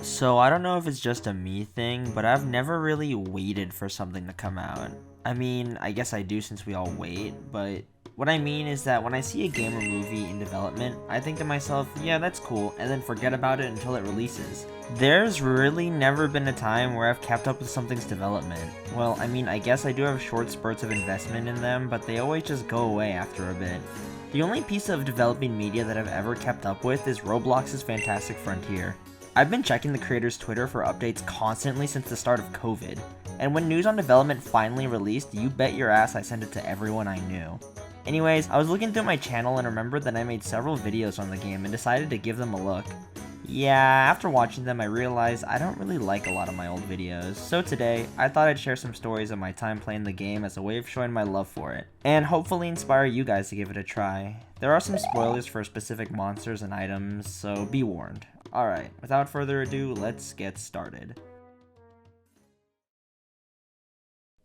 So I don't know if it's just a me thing, but I've never really waited for something to come out. I mean, I guess I do since we all wait, but what I mean is that when I see a game or movie in development, I think to myself, yeah, that's cool, and then forget about it until it releases. There's really never been a time where I've kept up with something's development. Well, I mean, I guess I do have short spurts of investment in them, but they always just go away after a bit. The only piece of developing media that I've ever kept up with is Roblox's Fantastic Frontier. I've been checking the creator's Twitter for updates constantly since the start of COVID, and when news on development finally released, you bet your ass I sent it to everyone I knew. Anyways, I was looking through my channel and remembered that I made several videos on the game and decided to give them a look. Yeah, after watching them I realized I don't really like a lot of my old videos, so today, I thought I'd share some stories of my time playing the game as a way of showing my love for it, and hopefully inspire you guys to give it a try. There are some spoilers for specific monsters and items, so be warned. Alright, without further ado, let's get started.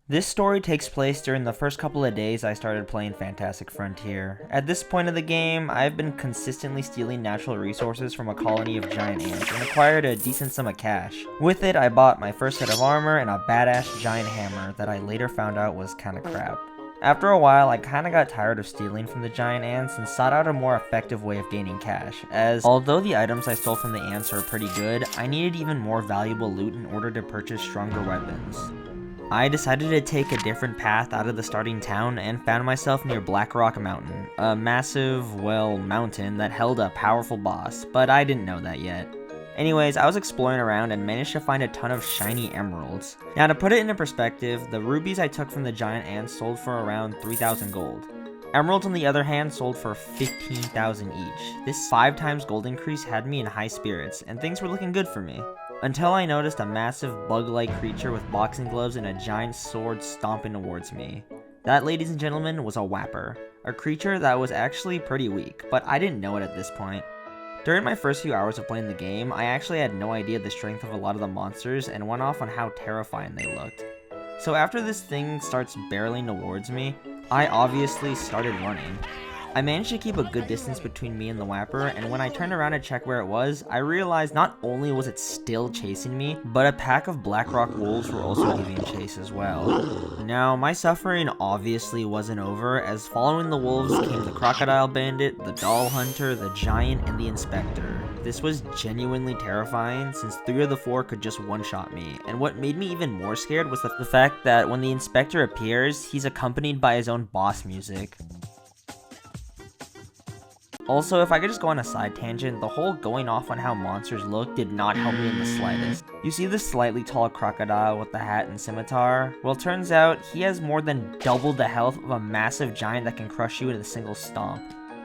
This story takes place during the first couple of days I started playing Fantastic Frontier. At this point of the game, I've been consistently stealing natural resources from a colony of giant ants and acquired a decent sum of cash. With it, I bought my first set of armor and a badass giant hammer that I later found out was kinda crap. After a while, I kinda got tired of stealing from the giant ants and sought out a more effective way of gaining cash, as although the items I stole from the ants are pretty good, I needed even more valuable loot in order to purchase stronger weapons. I decided to take a different path out of the starting town and found myself near Blackrock Mountain, a massive, mountain that held a powerful boss, but I didn't know that yet. Anyways, I was exploring around and managed to find a ton of shiny emeralds. Now to put it into perspective, the rubies I took from the giant ants sold for around 3,000 gold. Emeralds on the other hand sold for 15,000 each. This 5 times gold increase had me in high spirits, and things were looking good for me. Until I noticed a massive bug-like creature with boxing gloves and a giant sword stomping towards me. That, ladies and gentlemen, was a whapper. A creature that was actually pretty weak, but I didn't know it at this point. During my first few hours of playing the game, I actually had no idea the strength of a lot of the monsters and went off on how terrifying they looked. So after this thing starts barreling towards me, I obviously started running. I managed to keep a good distance between me and the whapper, and when I turned around to check where it was, I realized not only was it still chasing me, but a pack of Blackrock wolves were also giving chase as well. Now, my suffering obviously wasn't over, as following the wolves came the crocodile bandit, the doll hunter, the giant, and the inspector. This was genuinely terrifying, since 3 of the 4 could just one-shot me, and what made me even more scared was the fact that when the inspector appears, he's accompanied by his own boss music. Also, if I could just go on a side tangent, the whole going off on how monsters look did not help me in the slightest. You see this slightly tall crocodile with the hat and scimitar? Well, turns out he has more than double the health of a massive giant that can crush you in a single stomp.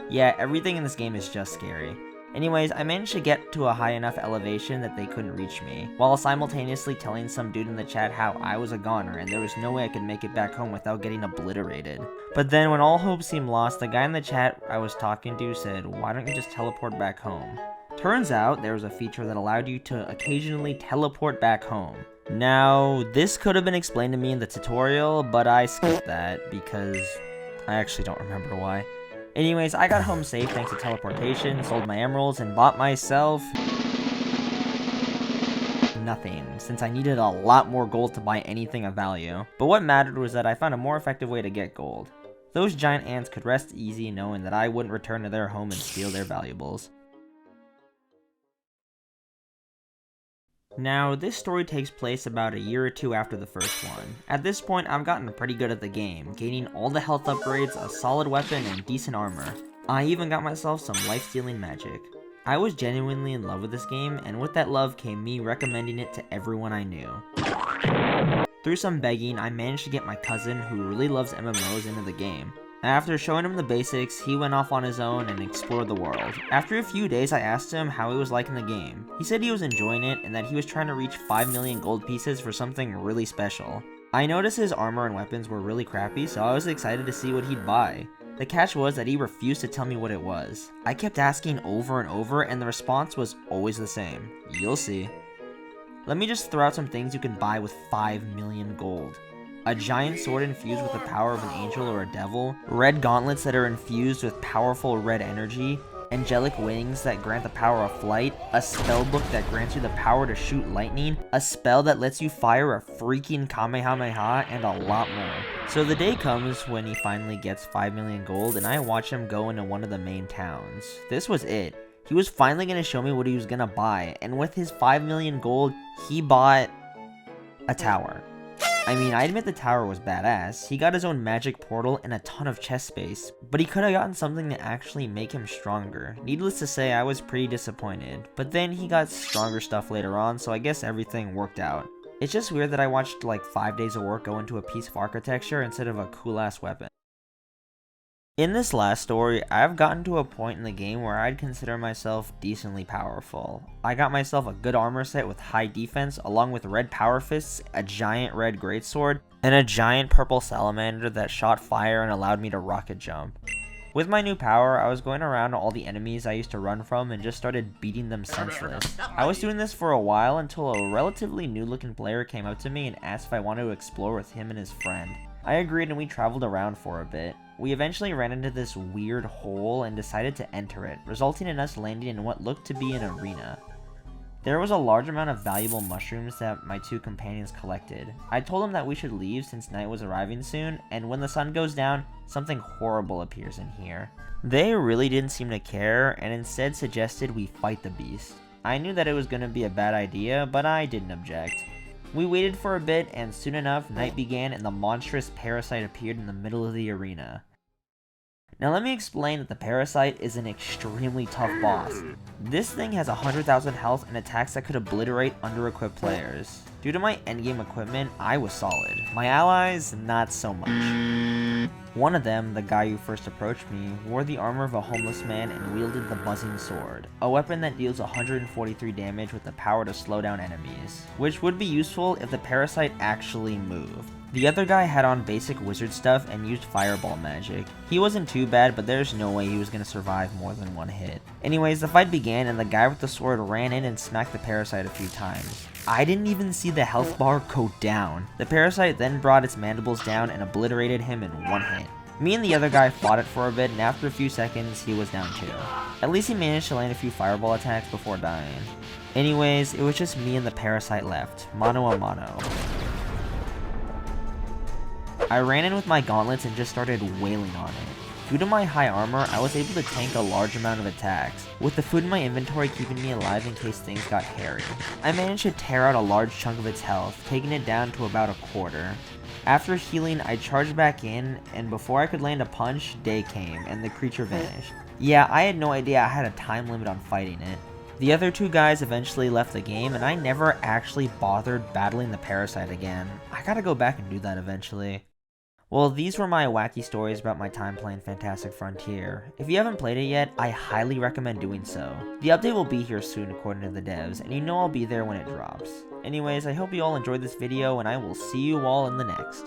Yeah, everything in this game is just scary. Anyways, I managed to get to a high enough elevation that they couldn't reach me, while simultaneously telling some dude in the chat how I was a goner and there was no way I could make it back home without getting obliterated. But then when all hope seemed lost, the guy in the chat I was talking to said, "Why don't you just teleport back home?" Turns out there was a feature that allowed you to occasionally teleport back home. Now, this could have been explained to me in the tutorial, but I skipped that because I actually don't remember why. Anyways, I got home safe thanks to teleportation, sold my emeralds, and bought myself nothing, since I needed a lot more gold to buy anything of value. But what mattered was that I found a more effective way to get gold. Those giant ants could rest easy knowing that I wouldn't return to their home and steal their valuables. Now, this story takes place about a year or 2 after the first one. At this point, I've gotten pretty good at the game, gaining all the health upgrades, a solid weapon, and decent armor. I even got myself some life-stealing magic. I was genuinely in love with this game, and with that love came me recommending it to everyone I knew. Through some begging, I managed to get my cousin, who really loves MMOs, into the game. After showing him the basics, he went off on his own and explored the world. After a few days, I asked him how he was liking the game. He said he was enjoying it and that he was trying to reach 5 million gold pieces for something really special. I noticed his armor and weapons were really crappy, so I was excited to see what he'd buy. The catch was that he refused to tell me what it was. I kept asking over and over, and the response was always the same: "You'll see." Let me just throw out some things you can buy with 5 million gold. A giant sword infused with the power of an angel or a devil, red gauntlets that are infused with powerful red energy, angelic wings that grant the power of flight, a spell book that grants you the power to shoot lightning, a spell that lets you fire a freaking Kamehameha, and a lot more. So the day comes when he finally gets 5 million gold and I watch him go into one of the main towns. This was it. He was finally going to show me what he was going to buy, and with his 5 million gold, he bought a tower. I mean, I admit the tower was badass. He got his own magic portal and a ton of chest space, but he could have gotten something to actually make him stronger. Needless to say, I was pretty disappointed, but then he got stronger stuff later on, so I guess everything worked out. It's just weird that I watched like 5 days of work go into a piece of architecture instead of a cool ass weapon. In this last story, I've gotten to a point in the game where I'd consider myself decently powerful. I got myself a good armor set with high defense, along with red power fists, a giant red greatsword, and a giant purple salamander that shot fire and allowed me to rocket jump. With my new power, I was going around all the enemies I used to run from and just started beating them senseless. I was doing this for a while until a relatively new looking player came up to me and asked if I wanted to explore with him and his friend. I agreed and we traveled around for a bit. We eventually ran into this weird hole and decided to enter it, resulting in us landing in what looked to be an arena. There was a large amount of valuable mushrooms that my two companions collected. I told them that we should leave since night was arriving soon, and when the sun goes down, something horrible appears in here. They really didn't seem to care, and instead suggested we fight the beast. I knew that it was going to be a bad idea, but I didn't object. We waited for a bit, and soon enough, night began and the monstrous parasite appeared in the middle of the arena. Now let me explain that the parasite is an extremely tough boss. This thing has 100,000 health and attacks that could obliterate under-equipped players. Due to my endgame equipment, I was solid. My allies, not so much. One of them, the guy who first approached me, wore the armor of a homeless man and wielded the buzzing sword, a weapon that deals 143 damage with the power to slow down enemies, which would be useful if the parasite actually moved. The other guy had on basic wizard stuff and used fireball magic. He wasn't too bad, but there's no way he was going to survive more than one hit. Anyways, the fight began and the guy with the sword ran in and smacked the parasite a few times. I didn't even see the health bar go down. The parasite then brought its mandibles down and obliterated him in one hit. Me and the other guy fought it for a bit, and after a few seconds, he was down too. At least he managed to land a few fireball attacks before dying. Anyways, it was just me and the parasite left, mano a mano. I ran in with my gauntlets and just started wailing on it. Due to my high armor, I was able to tank a large amount of attacks, with the food in my inventory keeping me alive in case things got hairy. I managed to tear out a large chunk of its health, taking it down to about a quarter. After healing, I charged back in, and before I could land a punch, day came, and the creature vanished. Yeah, I had no idea I had a time limit on fighting it. The other two guys eventually left the game, and I never actually bothered battling the parasite again. I gotta go back and do that eventually. Well, these were my wacky stories about my time playing Fantastic Frontier. If you haven't played it yet, I highly recommend doing so. The update will be here soon according to the devs, and you know I'll be there when it drops. Anyways, I hope you all enjoyed this video, and I will see you all in the next.